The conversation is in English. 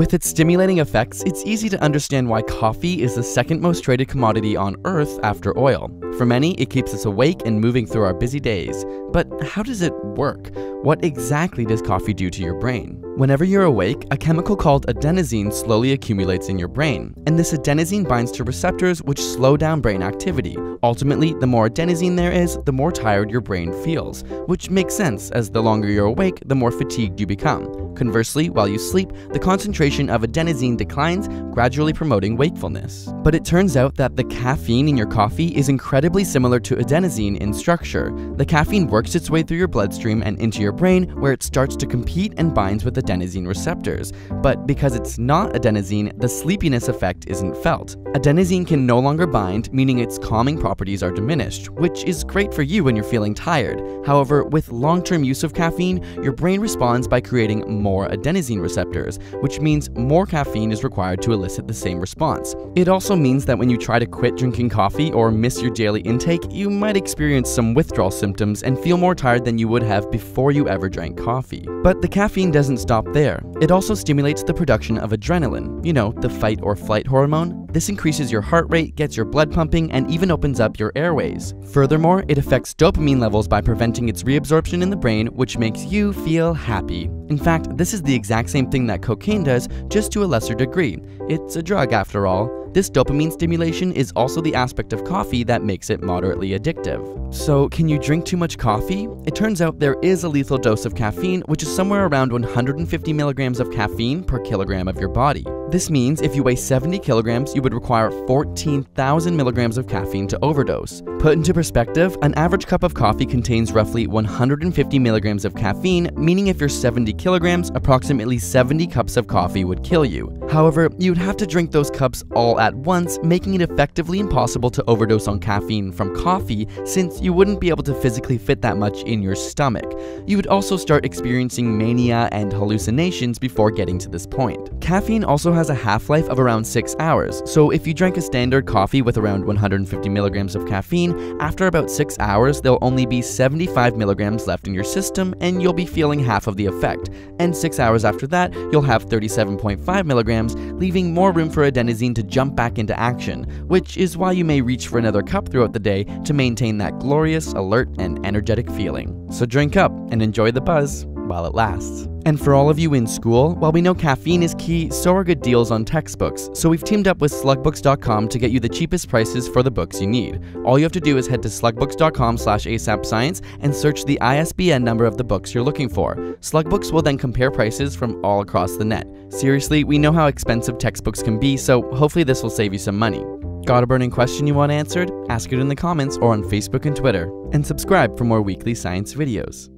With its stimulating effects, it's easy to understand why coffee is the second most traded commodity on Earth after oil. For many, it keeps us awake and moving through our busy days. But how does it work? What exactly does coffee do to your brain? Whenever you're awake, a chemical called adenosine slowly accumulates in your brain, and this adenosine binds to receptors which slow down brain activity. Ultimately, the more adenosine there is, the more tired your brain feels, which makes sense as the longer you're awake, the more fatigued you become. Conversely, while you sleep, the concentration of adenosine declines, gradually promoting wakefulness. But it turns out that the caffeine in your coffee is incredibly similar to adenosine in structure. The caffeine works its way through your bloodstream and into your brain, where it starts to compete and binds with adenosine receptors. But because it's not adenosine, the sleepiness effect isn't felt. Adenosine can no longer bind, meaning its calming properties are diminished, which is great for you when you're feeling tired. However, with long-term use of caffeine, your brain responds by creating more adenosine receptors, which means more caffeine is required to elicit the same response. It also means that when you try to quit drinking coffee or miss your daily intake, you might experience some withdrawal symptoms and feel more tired than you would have before you ever drank coffee. But the caffeine doesn't stop there. It also stimulates the production of adrenaline, you know, the fight or flight hormone. This increases your heart rate, gets your blood pumping, and even opens up your airways. Furthermore, it affects dopamine levels by preventing its reabsorption in the brain, which makes you feel happy. In fact, this is the exact same thing that cocaine does, just to a lesser degree. It's a drug after all. This dopamine stimulation is also the aspect of coffee that makes it moderately addictive. So, can you drink too much coffee? It turns out there is a lethal dose of caffeine, which is somewhere around 150 milligrams of caffeine per kilogram of your body. This means if you weigh 70 kilograms, you would require 14,000 milligrams of caffeine to overdose. Put into perspective, an average cup of coffee contains roughly 150 milligrams of caffeine, meaning if you're 70 kilograms, approximately 70 cups of coffee would kill you. However, you'd have to drink those cups all at once, making it effectively impossible to overdose on caffeine from coffee, since you wouldn't be able to physically fit that much in your stomach. You would also start experiencing mania and hallucinations before getting to this point. Caffeine also has a half-life of around 6 hours, so if you drank a standard coffee with around 150 milligrams of caffeine, after about 6 hours there'll only be 75 milligrams left in your system and you'll be feeling half of the effect, and 6 hours after that you'll have 37.5 milligrams, leaving more room for adenosine to jump back into action, which is why you may reach for another cup throughout the day to maintain that glorious, alert, and energetic feeling. So drink up and enjoy the buzz while it lasts. And for all of you in school, while we know caffeine is key, so are good deals on textbooks. So we've teamed up with slugbooks.com to get you the cheapest prices for the books you need. All you have to do is head to slugbooks.com/AsapSCIENCE and search the ISBN number of the books you're looking for. Slugbooks will then compare prices from all across the net. Seriously, we know how expensive textbooks can be, so hopefully this will save you some money. Got a burning question you want answered? Ask it in the comments or on Facebook and Twitter. And subscribe for more weekly science videos.